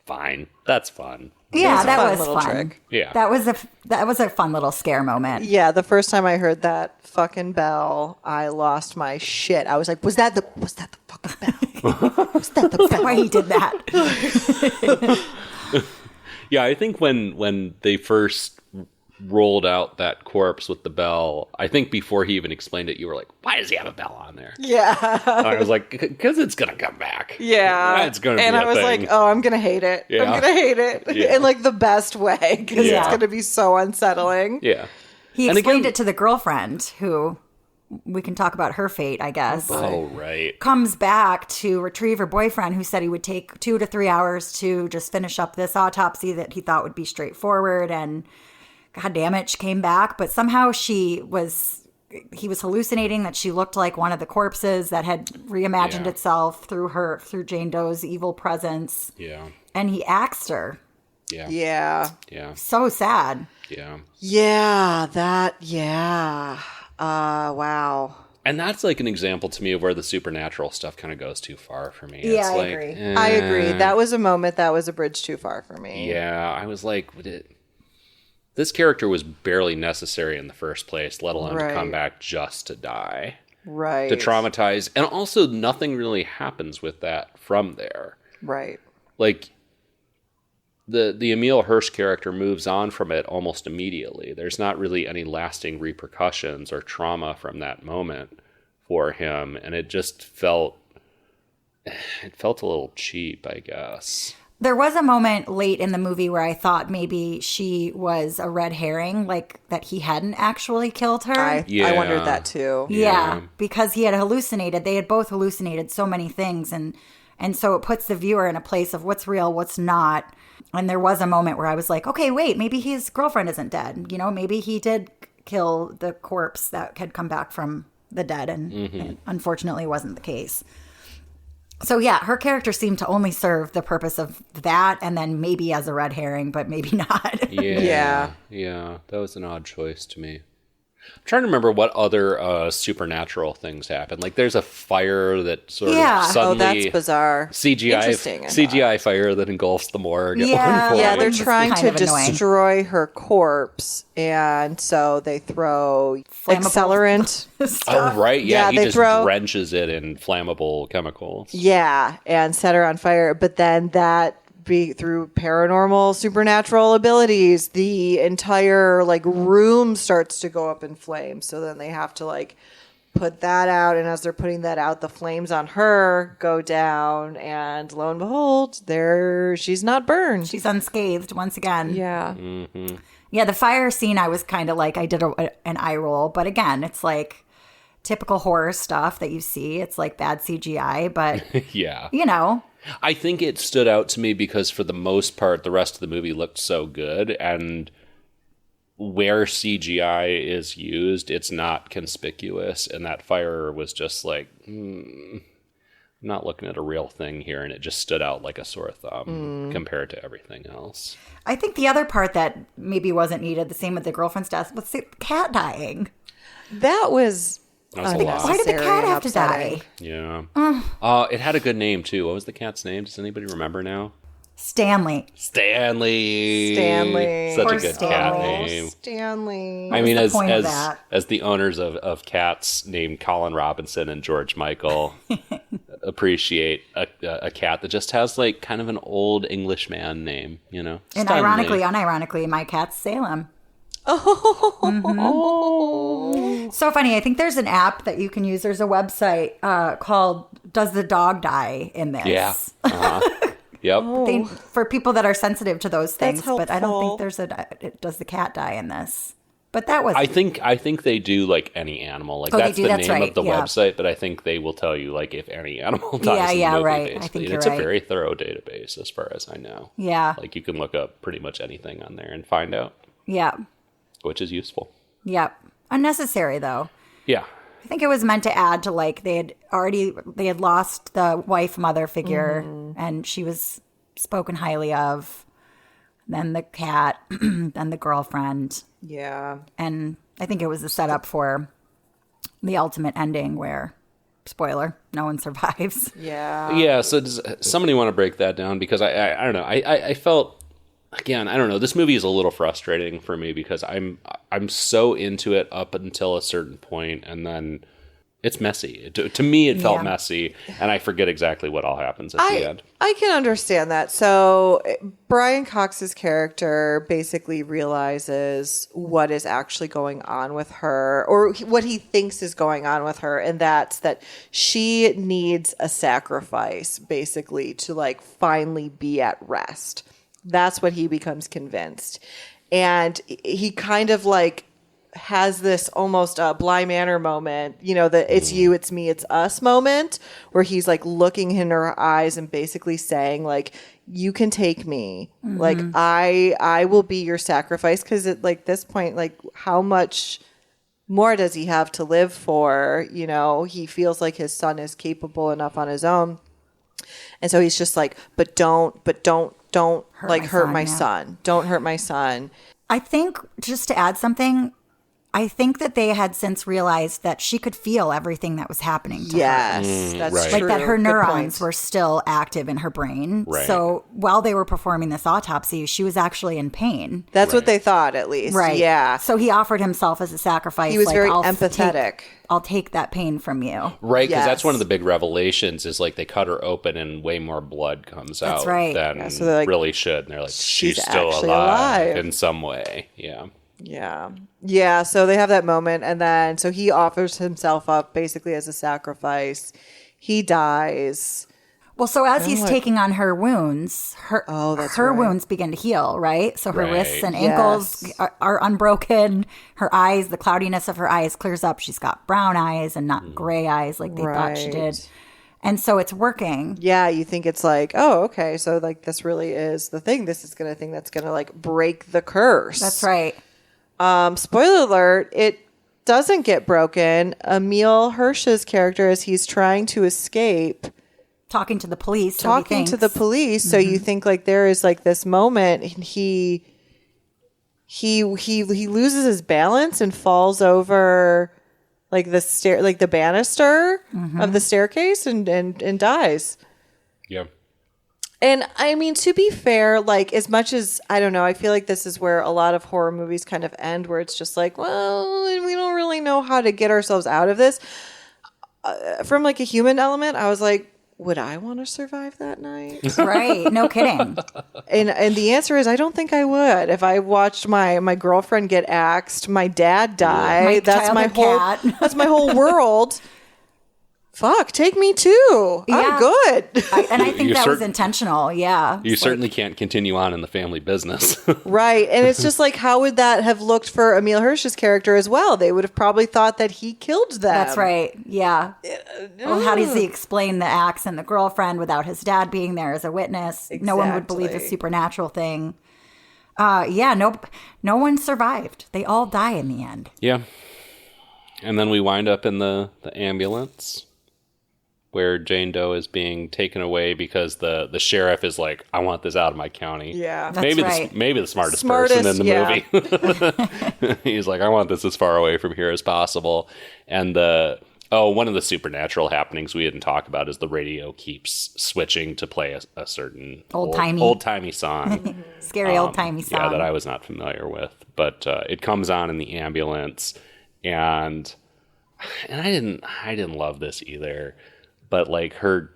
Fine. That's fun. Yeah, that was little fun. trick. Yeah. That was a fun little scare moment. Yeah, the first time I heard that fucking bell, I lost my shit. I was like, was that the fucking bell? Was that the bell? Why he did that? Yeah, I think when they first rolled out that corpse with the bell, I think before he even explained it, you were like, why does he have a bell on there? Yeah. I was like, because it's going to come back. Yeah. It's going to be and a I was thing. like, oh, I'm going to hate it. Yeah. I'm going to hate it. Yeah. In like the best way, because Yeah. it's going to be so unsettling. Yeah. He And explained again- it to the girlfriend, who we can talk about her fate, I guess. Oh, right. Comes back to retrieve her boyfriend, who said he would take 2 to 3 hours to just finish up this autopsy that he thought would be straightforward. And God damn it, she came back. But somehow he was hallucinating that she looked like one of the corpses that had reimagined Yeah. itself through Jane Doe's evil presence. Yeah. And he axed her. Yeah. Yeah. Yeah. So sad. Yeah. Yeah. Wow. And that's like an example to me of where the supernatural stuff kind of goes too far for me. Yeah, It's I like, agree. I agree. That was a moment that was a bridge too far for me. Yeah, I was like, this character was barely necessary in the first place, let alone to come Right. back just to die, Right. to traumatize. And also, nothing really happens with that from there. Right. Like, the Emile Hirsch character moves on from it almost immediately. There's not really any lasting repercussions or trauma from that moment for him, and it just felt a little cheap, I guess. There was a moment late in the movie where I thought maybe she was a red herring, like that he hadn't actually killed her. I Yeah. wondered that too. Yeah, because he had hallucinated. They had both hallucinated so many things, and so it puts the viewer in a place of what's real, what's not. And there was a moment where I was like, okay, wait, maybe his girlfriend isn't dead. Maybe he did kill the corpse that had come back from the dead, and it unfortunately wasn't the case. So yeah, her character seemed to only serve the purpose of that, and then maybe as a red herring, but maybe not. Yeah. Yeah. Yeah. That was an odd choice to me. I'm trying to remember what other supernatural things happen. Like there's a fire that sort of Oh, suddenly that's bizarre. CGI fire that engulfs the morgue. at Yeah, one point. Yeah, they're It's trying kind to of annoying. destroy her corpse, and so they throw accelerant. Oh right, yeah, Yeah, he they just throw- drenches it in flammable chemicals. Yeah, and set her on fire. But then through paranormal supernatural abilities, the entire like room starts to go up in flames. So then they have to like put that out, and as they're putting that out, the flames on her go down, and lo and behold, she's not burned. She's unscathed once again. Yeah. Yeah, the fire scene, I was kind of like, I did an eye roll. But again, it's like typical horror stuff that you see. It's like bad CGI, but, Yeah. you know. I think it stood out to me because for the most part, the rest of the movie looked so good, and where CGI is used, it's not conspicuous, and that fire was just like, I'm not looking at a real thing here, and it just stood out like a sore thumb compared to everything else. I think the other part that maybe wasn't needed, the same with the girlfriend's death, was the cat dying. That was That was a lot. Why did the unnecessary cat and have to upsetting. die? Yeah. It had a good name, too. What was the cat's name? Does anybody remember now? Stanley. Stanley. Such Poor a good cat Stanley. name. Stanley. I mean, the point of that? as the owners of cats named Colin Robinson and George Michael appreciate a cat that just has like kind of an old Englishman name, you know? And Stanley. unironically, my cat's Salem. So funny. I think there's an app that you can use. There's a website called Does the Dog Die in This? Yeah. Yep. For people that are sensitive to those things. That's But I don't helpful. think there's Does the Cat Die in This? But that was... I think they do like any animal. Like Oh, they that's do? the That's name right, of the yeah. website, but I think they will tell you like if any animal dies Yeah, in the yeah, movie, right. I basically. think And you're it's right. a very thorough database as far as I know. Yeah. Like you can look up pretty much anything on there and find out, Yeah. which is useful. Yep. Unnecessary, though. Yeah. I think it was meant to add to like they had lost the wife mother figure and she was spoken highly of, then the cat, then the girlfriend, Yeah. and I think it was a setup for the ultimate ending where, spoiler, no one survives. Yeah. Yeah, so does somebody want to break that down? Because I don't know. I felt, again, I don't know. This movie is a little frustrating for me because I'm so into it up until a certain point, and then it's messy. To me, it felt Yeah. messy, and I forget exactly what all happens at the end. I can understand that. So Brian Cox's character basically realizes what is actually going on with her, or what he thinks is going on with her, and that's that she needs a sacrifice, basically, to like finally be at rest. That's what he becomes convinced. And he kind of like has this almost Bly Manor moment, you know, the it's you, it's me, it's us moment, where he's like looking in her eyes and basically saying like, you can take me. Like I will be your sacrifice. Cause at like this point, like how much more does he have to live for? You know, he feels like his son is capable enough on his own. And so he's just like, but don't hurt my son. Don't hurt my son. I think, just to add something, I think that they had since realized that she could feel everything that was happening to her. Yes, that's right. true. Like that her Good neurons point. were still active in her brain. Right. So while they were performing this autopsy, she was actually in pain. That's what they thought, at least. Right. Yeah. So he offered himself as a sacrifice. He was like, very I'll empathetic. I'll take that pain from you. Right, because that's Yes. one of the big revelations is like they cut her open and way more blood comes out right. than Yeah, so they're like, really should. And they're like, she's still actually alive alive. in some way. Yeah. Yeah. Yeah. So they have that moment. And then, so he offers himself up basically as a sacrifice. He dies. Well, so as he's like- taking on her wounds, her that's her right. wounds begin to heal, right? So her Right. wrists and ankles Yes. are unbroken. Her eyes, the cloudiness of her eyes clears up. She's got brown eyes and not gray eyes like they thought she Right. did. And so it's working. Yeah. You think it's like, oh, okay. So like this really is the thing. This is going to thing that's going to like break the curse. That's right. Spoiler alert, it doesn't get broken. Emile Hirsch's character, as he's trying to escape, Talking to the police. so he talking to thinks- the police. So you think like there is like this moment and he he loses his balance and falls over like the banister of the staircase and dies. Yeah. And I mean, to be fair, like, as much as, I don't know, I feel like this is where a lot of horror movies kind of end, where it's just like, well, we don't really know how to get ourselves out of this. From like a human element, I was like, would I want to survive that night? Right. No kidding. And the answer is, I don't think I would. If I watched my girlfriend get axed, my dad die, My that's my whole cat. that's my whole world. Fuck, take me too. Yeah. I'm good. And I think You that was intentional. Yeah. You certainly can't continue on in the family business. Right. And it's just like, how would that have looked for Emile Hirsch's character as well? They would have probably thought that he killed them. That's right. Yeah. Well, how does he explain the axe and the girlfriend without his dad being there as a witness? Exactly. No one would believe the supernatural thing. No one survived. They all die in the end. Yeah. And then we wind up in the ambulance where Jane Doe is being taken away because the sheriff is like, I want this out of my county. Yeah. That's right. Maybe the smartest person in the movie. He's like, I want this as far away from here as possible. And one of the supernatural happenings we didn't talk about is the radio keeps switching to play a certain old-timey song. Scary old-timey song. Yeah, that I was not familiar with. But it comes on in the ambulance, and I didn't love this either. But like her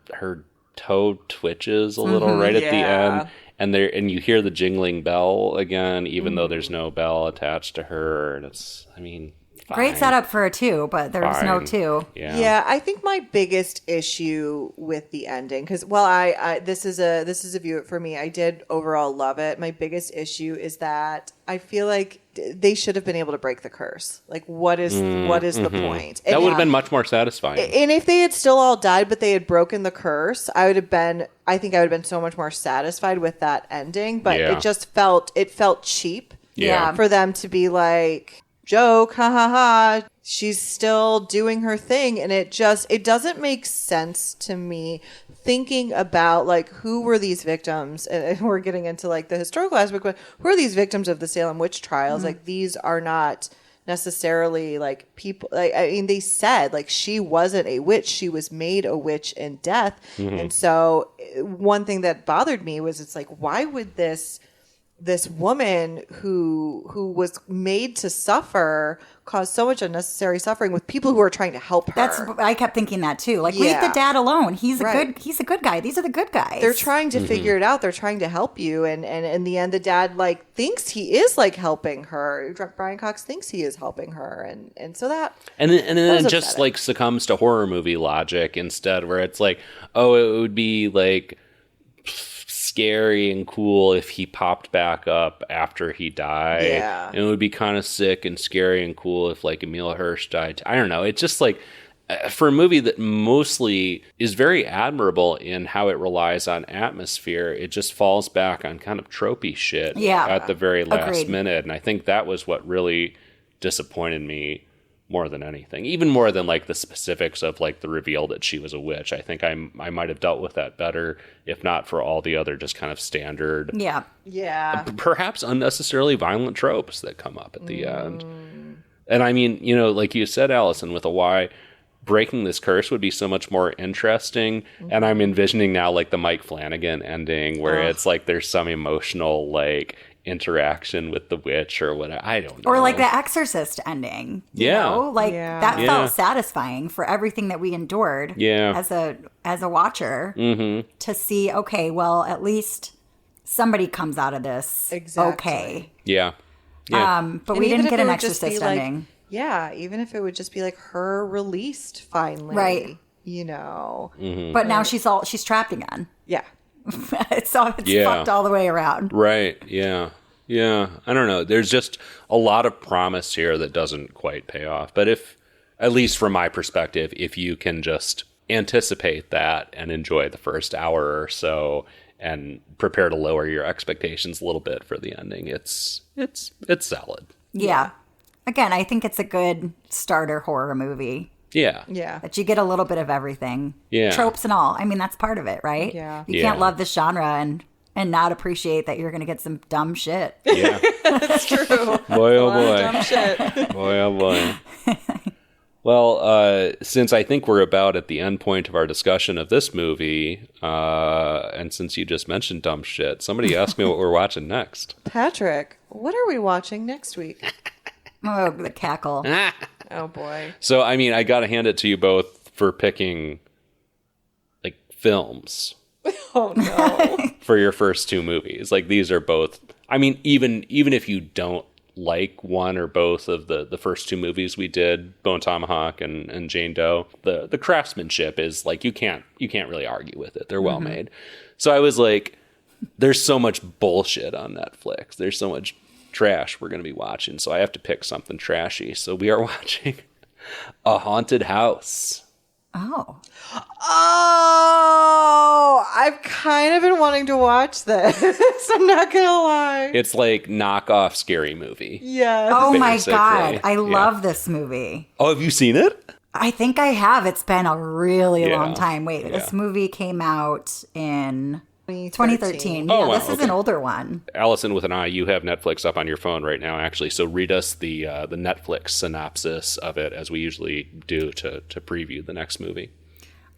toe twitches a little right at the end, and you hear the jingling bell again, even though there's no bell attached to her, and it's, I mean, fine. Great setup for a 2, but there was no 2. Yeah, I think my biggest issue with the ending, because this is a view for me. I did overall love it. My biggest issue is that I feel like they should have been able to break the curse. Like, what is the point? That would have been much more satisfying. And if they had still all died, but they had broken the curse, I think I would have been so much more satisfied with that ending. But it just felt cheap. Yeah. For them to be like, joke, ha ha ha, she's still doing her thing, and it doesn't make sense to me thinking about like, who were these victims, and we're getting into like the historical aspect, but who are these victims of the Salem witch trials? Like, these are not necessarily like people, like, I mean, they said like she wasn't a witch, she was made a witch in death. And so one thing that bothered me was, it's like, why would this woman who was made to suffer cause so much unnecessary suffering with people who are trying to help her? I kept thinking that too. Like, leave the dad alone. He's a good guy. These are the good guys. They're trying to figure it out. They're trying to help you. And in the end, the dad like thinks he is like helping her. Brian Cox thinks he is helping her. And so that. And then it just like succumbs to horror movie logic instead, where it's like, oh, it would be like scary and cool if he popped back up after he died. Yeah. And it would be kind of sick and scary and cool if like Emile Hirsch died. I don't know. It's just like, for a movie that mostly is very admirable in how it relies on atmosphere, it just falls back on kind of tropey shit at the very last minute. And I think that was what really disappointed me more than anything, even more than like the specifics of like the reveal that she was a witch. I think I might have dealt with that better if not for all the other just kind of standard, perhaps unnecessarily violent tropes that come up at the end. And I mean, you know, like you said, Allison, with a Y, breaking this curse would be so much more interesting. And I'm envisioning now like the Mike Flanagan ending where it's like there's some emotional like interaction with the witch or whatever. I don't know. Or like the Exorcist ending. You know? Like that felt satisfying for everything that we endured as a watcher to see, okay, well, at least somebody comes out of this okay. Yeah. But and we didn't get an Exorcist ending. Even if it would just be like her released finally. Right. You know. But now she's trapped again. Yeah. it's fucked all the way around. Right. Yeah. Yeah. I don't know. There's just a lot of promise here that doesn't quite pay off. But if, at least from my perspective, if you can just anticipate that and enjoy the first hour or so and prepare to lower your expectations a little bit for the ending, it's solid. Yeah. Again, I think it's a good starter horror movie. Yeah. Yeah. That you get a little bit of everything. Yeah. Tropes and all. I mean, that's part of it, right? Yeah. You can't love this genre and and not appreciate that you're going to get some dumb shit. Yeah. That's true. Boy, oh boy. Dumb shit. Boy, oh boy. Well, since I think we're about at the end point of our discussion of this movie, and since you just mentioned dumb shit, somebody asked me what we're watching next. Patrick, what are we watching next week? Oh, the cackle. Oh, boy. So, I mean, I got to hand it to you both for picking, like, films. Oh, no. For your first two movies. Like, these are both, I mean, even if you don't like one or both of the first two movies we did, Bone Tomahawk and Jane Doe, the craftsmanship is like, you can't really argue with it. They're well made. So I was like, there's so much bullshit on Netflix. There's so much trash we're going to be watching. So I have to pick something trashy. So we are watching A Haunted House. Oh. Oh, I've kind of been wanting to watch this. I'm not going to lie. It's like knockoff Scary Movie. Yes. Oh my Basically. God. I Yeah. love this movie. Oh, have you seen it? I think I have. It's been a really Yeah. long time. Wait, this movie came out in 2013. Oh, Yeah, wow, this is okay. an older one. Allison with an I, you have Netflix up on your phone right now, actually. So read us the Netflix synopsis of it, as we usually do to preview the next movie.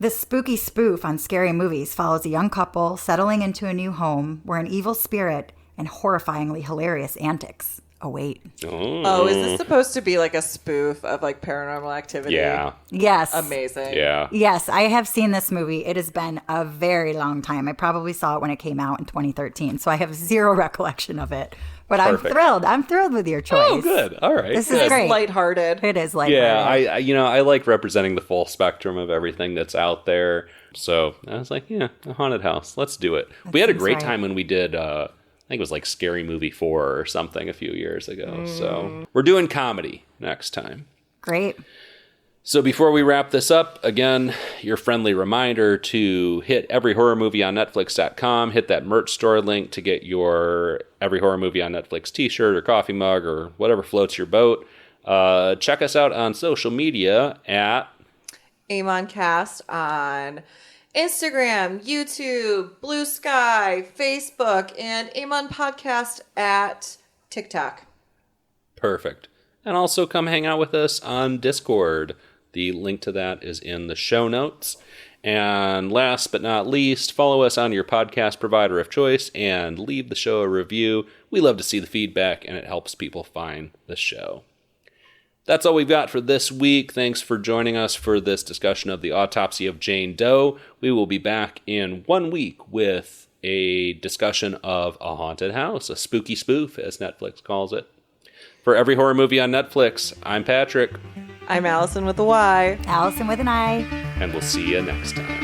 This spooky spoof on scary movies follows a young couple settling into a new home where an evil spirit and horrifyingly hilarious antics await. Oh, is this supposed to be like a spoof of like Paranormal Activity? Yeah. Yes. Amazing. Yeah. Yes, I have seen this movie. It has been a very long time. I probably saw it when it came out in 2013, so I have zero recollection of it. But Perfect. I'm thrilled. I'm thrilled with your choice. Oh, good. All right. This good. is great. Lighthearted. It is like Yeah, I like representing the full spectrum of everything that's out there. So I was like, yeah, A Haunted House. Let's do it. We had a seems great right. time when we did, I think it was like Scary Movie 4 or something a few years ago. So we're doing comedy next time. great. So before we wrap this up, again, your friendly reminder to hit everyhorrormovieonnetflix.com, hit that merch store link to get your Every Horror Movie on Netflix t-shirt or coffee mug or whatever floats your boat. Check us out on social media at Amoncast on Instagram, YouTube, Blue Sky, Facebook, and Amon Podcast at TikTok. Perfect. And also come hang out with us on Discord. The link to that is in the show notes. And last but not least, follow us on your podcast provider of choice and leave the show a review. We love to see the feedback, and it helps people find the show. That's all we've got for this week. Thanks for joining us for this discussion of the Autopsy of Jane Doe. We will be back in 1 week with a discussion of A Haunted House, a spooky spoof, as Netflix calls it. For Every Horror Movie on Netflix, I'm Patrick, I'm Allison with a Y. Allison with an I. and we'll see you next time.